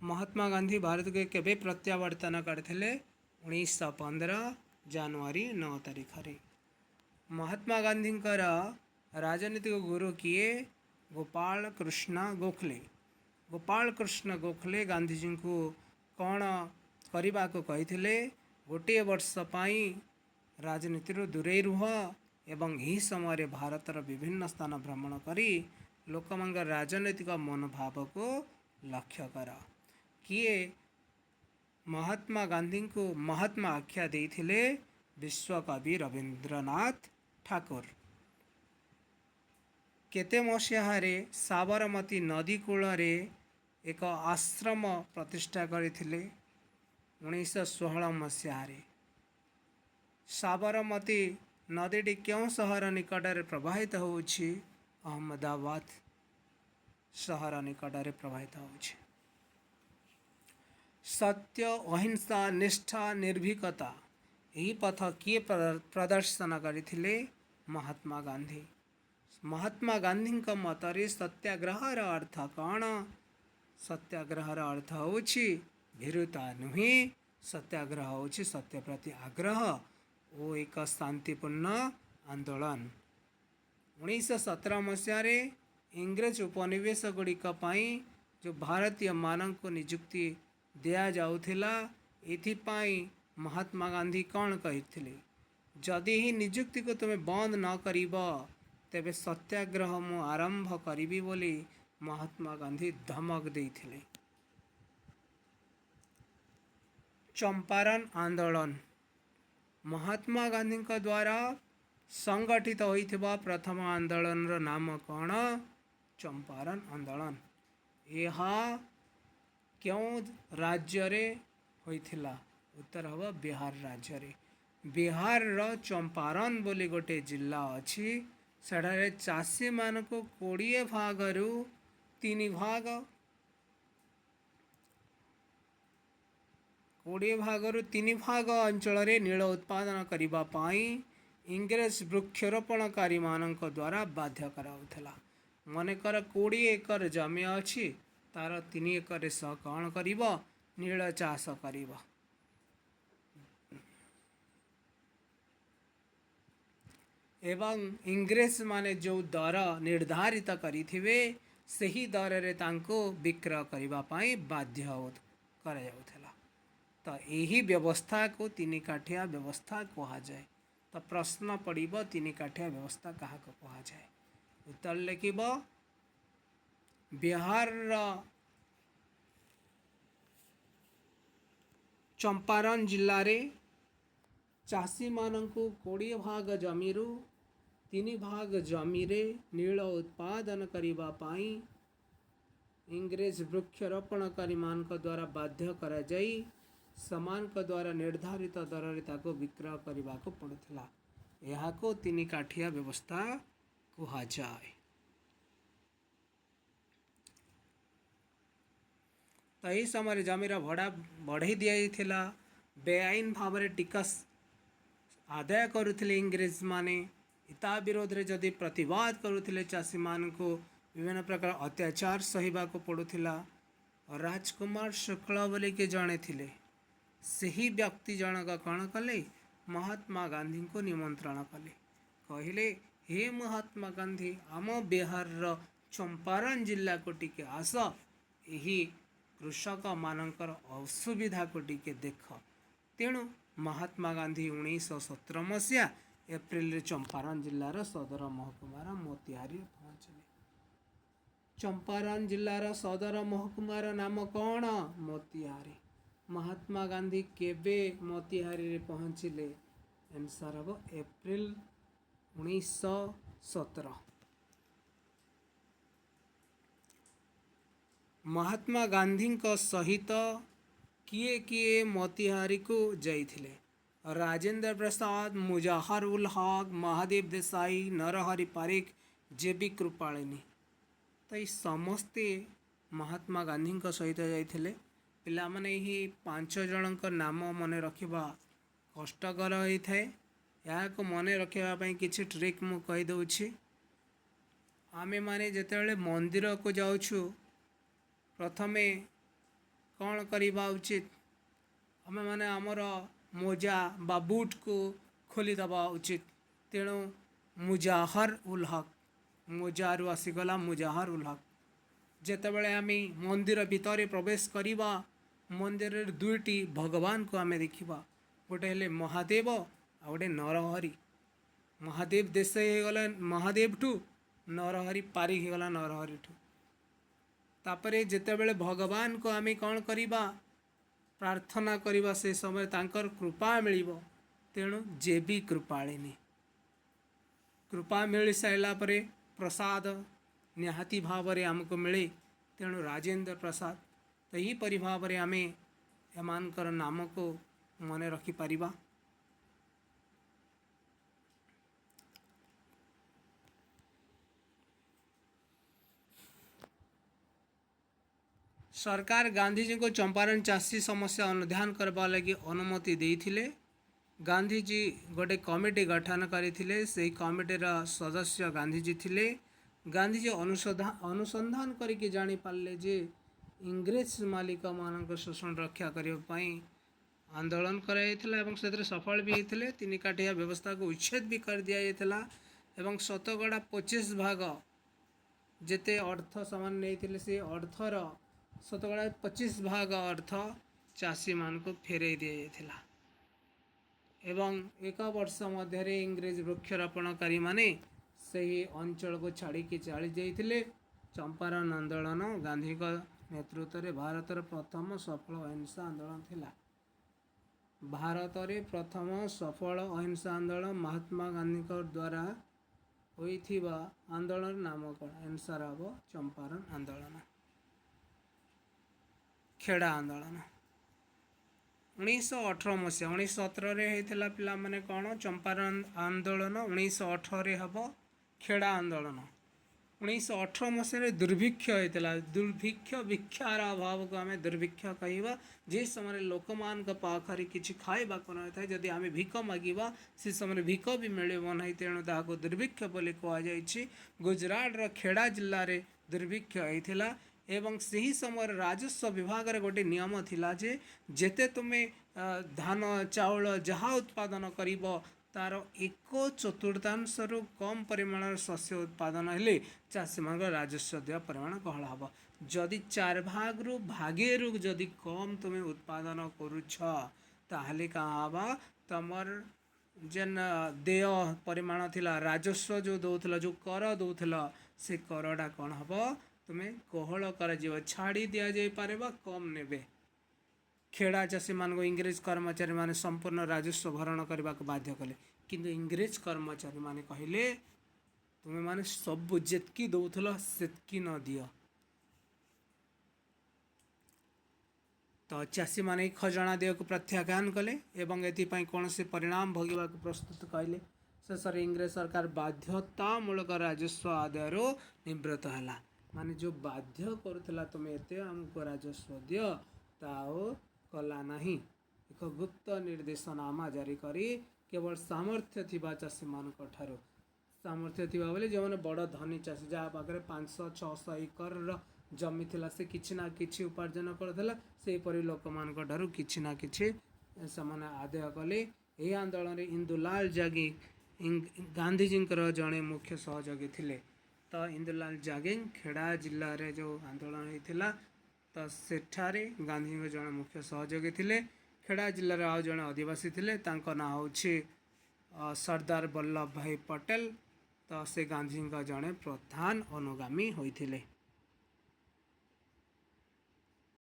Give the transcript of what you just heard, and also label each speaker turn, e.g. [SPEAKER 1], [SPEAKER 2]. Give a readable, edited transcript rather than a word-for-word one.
[SPEAKER 1] महात्मा गांधी भारत के केबे प्रत्यावर्तन करते 1915 जनवरी 9 तारिख रे। महात्मा गांधी राजनीतिक गुरु किए गोपाल कृष्ण गोखले। गोपाल कृष्ण गोखले गांधीजी को कौन करने को कही गोटे वर्ष पाई राजनीति दूरे रुह एवं यही समय भारतर विभिन्न स्थान भ्रमण करी लोकमान राजनैतिक मनोभाव को लक्ष्य कर। किए महात्मा गांधी को महात्मा आख्या देइथिले विश्वकवि रवींद्रनाथ ठाकुर। केते मसीहारे साबरमती नदी कूल एक आश्रम प्रतिष्ठा करथिले 1916 मसीहारे। साबरमती नदी क्यों सहर निकट में प्रवाहित होउछि? अहमदाबाद सहर निकट में प्रवाहित होउछि। सत्य अहिंसा निष्ठा निर्भीकता यही पथ किए प्रदर्शन करथिले? महात्मा गांधी। महात्मा गांधी मतरे सत्याग्रहर अर्थ कौन? सत्याग्रहर अर्थ होछि भीरुता नुहे, सत्याग्रह होछि सत्य प्रति आग्रह ओ एक शांतिपूर्ण आंदोलन। 1917 मसीह इंग्रेज उपनिवेश गुड़िक जो भारतीय मानक को नियुक्ति दिया जाउथिला एथिपाई महात्मा गांधी कौन कहिथिले? जदि ही नियुक्ति को तुम्हें बंद न करिब तेबे सत्याग्रह मु आरंभ करिबी बोली महात्मा गांधी धमक देइथिले। चंपारण आंदोलन महात्मा गांधी द्वारा संगठित होइथिबा प्रथम आंदोलन रो नाम कौन? चंपारण आंदोलन। यह क्यों राज्य रे होइथिला? उत्तर हवा बिहार राज्य रे। बिहार रो चंपारण बोली गोटे जिला अछि। सेठारे चाषी मान को 20 भागरु 3 भाग 20 भागरु 3 भाग अंचल रे नील उत्पादन करिबा पाई इंग्रेज वृक्षरोपणकारी मानक द्वारा बाध्य कराउथला। मनेकर 20 एकर जमी अछि तार 3 एकर सह कौन करिब? नील चाष करिब। एवं इंग्रेज माने जो दर निर्धारित करिथिवे सही दर रे तांको विक्रय करिबा पाई बाध्य करा जाउथला। तो यही व्यवस्था को 3 काठिया व्यवस्था कहा जाए। तो प्रश्न पड़िब 3 काठिया व्यवस्था कहा को कहा जाए? उत्तर लिखिब बिहार चंपारण जिल्ला रे चाषी मानकु 20 भाग जमीरु 3 भाग जमी रे नील उत्पादन करिबा पाई इंग्रेज वृक्षरोपणकारी मानक द्वारा बाध्य करा जाई समान का द्वारा निर्धारित दर रे ताको विक्रय करिबा को पड़ुथिला। यहा को 3 काठिया व्यवस्था कहा जाए। तो यही समय जमीर भड़ा बढ़ई दिया बेआईन भाव में टिकस आदाय करुथिले इंग्रेज माने। इता विरोध रे जदि प्रतिवाद करुथिले चाषी मान को विभिन्न प्रकार अत्याचार सहिबा को पड़ुथिला। राजकुमार शुक्ल बोले के जणे थिले सही व्यक्ति जनक कौन कले? महात्मा गांधी को निमंत्रण कले। कहले हे महात्मा गांधी आम बिहार चंपारण जिला को टिके आस, यही कृषक मानकर असुविधा को टिके देख। तेणु महात्मा गांधी 1917 मसीहा एप्रिल चंपारण जिलार सदर महकुमार मोतिहारी पहुँचले। चंपारण जिलार सदर महकुमार नाम कौन? मोतिहारी। महात्मा गांधी केबे मोतिहारी रे पहुँचले? आंसर हम एप्रिल 1917। महात्मा गांधी का सहित किए किए मोतिहारी को जाइथिले? राजेंद्र प्रसाद, मुजहर उल हक, महादेव देसाई, नरहरि पारिक, जेबी कृपालिनी। तो ये समस्ते महात्मा गांधी का सहित जाइथिले। पिला माने ही 5 जन नाम मन रखिबा कष्टकर होता है। या को मन रखापी किसी ट्रिक मु कहीदे। आमे माने जिते मंदिर को जाऊँ प्रथमे कौन करवा उचित आम मैंने आमर मोजा बा बुट को खोली दबा उचित तेणु मुजाहर उल हक मोजारू आसीगला मुजाहर उल हक जेतेबेले आमी मंदिर भितर प्रवेश करिबा मंदिर दुईटी भगवान को आमे देखिबा गोटे हेले महादेव आ गोटे नरहरि महादेव देश गला महादेव ठू नरहरि पारी गला नरहरि ठू तापरे जेतेबेले भगवान को आमे कौन करिबा प्रार्थना करिबा से समय तांकर कृपा मिलिबो तेणु जे भी कृपालिनी कृपा मिल सारा परे प्रसाद निहाती भाव रे हमको मिले तेणु राजेंद्र प्रसाद तो यहीपरि भाव रे आमे एमानकर नाम को मन रखिपारिबा। सरकार गांधीजी को चंपारण चाषी समस्या अनुध्यान करबा लगी अनुमति देइथिले। गांधीजी गोटे कमिटी गठन करथिले से कमिटीर सदस्य गांधीजी थिले। गांधीजी अनुसंधान करके जानी पारले जे इंग्रेज मालिक मानक शोषण रक्षा करने आंदोलन कराइथिला एवं से सफल भी होते। तीन काठिया व्यवस्था को उच्छेद भी कर दिया जाता एवं शतकड़ा 25 भाग जेते अर्थ समान नहीं से अर्थर शतकड़ा 25 भाग अर्थ चाषी मान को फेरई दि जाता एवं एक वर्ष मध्य इंग्रेज वृक्षरोपणकारी माने सही अंचल को छाड़ी चली जाते। चंपारण आंदोलन गांधी का नेतृत्व में भारतर प्रथम सफल अहिंसा आंदोलन थिला। भारत में प्रथम सफल अहिंसा आंदोलन महात्मा गांधी द्वारा होइथिबा आंदोलन नाम कौन आंसर हम चंपारण आंदोलन खेड़ा आंदोलन 1918 मसीहा 1917 होता पिला माने कौन चंपारण आंदोलन 1918 हम खेड़ा आंदोलन 1918 मसीह दुर्भिक्ष होता दुर्भिक्ष भिक्षार अभाव को आम दुर्भिक्ष कहवा जे समय लोक मान पाखरे किसी खाइबा को न था जदि आम भिक मागिबा से समय भिक भी मिलब ना तेणु ताको दुर्भिक्ष बोली कहुई। गुजरात खेड़ा जिले में दुर्भिक्ष होता एवं सही समय राजस्व विभाग रे गोटे नियम थिला जे जेते तुम्हें धान चाउल जहाँ उत्पादन करिब तार 1/4 रु कम परिमाण शस्य उत्पादन हेले चाषी मान राजस्व देवा परिमाण कहला हम जदि 4 भाग रु भागे रु जदि कम तुम्हें उत्पादन करुछ ताहले कहाँ तमर जेन देय परिमाण थिला राजस्व जो दौला जो कर दौला से करटा कौन हम तुम्हें कोहल कर छाड़ी दि जाए कम नेबे। खेड़ा चाषी मान इंग्रेज कर्मचारी माने संपूर्ण राजस्व भरण करने को बाध्य कले किंतु इंग्रेज कर्मचारी माने कहले तुम्हें माने सब जेतकी दौल सेतकी न दियो तो चाषी माने खजना देय को प्रत्याख्यान कले एवं एपाई कौन से परिणाम भोगवा प्रस्तुत कहले शेष इंग्रेज सरकार बाध्यतामूलक राजस्व आदाय निवृत्त है माने जो बाध्य करुला तुम्हें एते आमको राजस्व दियो ताओ कला नहीं एक गुप्त निर्देशनामा जारी करी केवल सामर्थ्य थिबा चाषी मानक ठारो सामर्थ्य थिबा बोले जो मैंने बड़ धनी चाषी जहाँ पाखे 500-600 एकर जमी थिला से किछि ना किछि उपार्जन करथिला से परि लोक मानक ठारो किछि ना किछि समान आदाय कले। यही आंदोलन रे इंदुलाल जागीर गांधीजी जड़े मुख्य सहयोगी थिले तो इंदुलाल जागीर खेड़ा जिले रे जो आंदोलन होता तो सेठारे गांधी जड़े मुख्य सहयोगी थिले। खेड़ा जिले रे आउ जड़े आदिवासी थिले तांको ना होछि सरदार वल्लभ भाई पटेल तो से गांधी जड़े प्रधान अनुगामी होइथिले।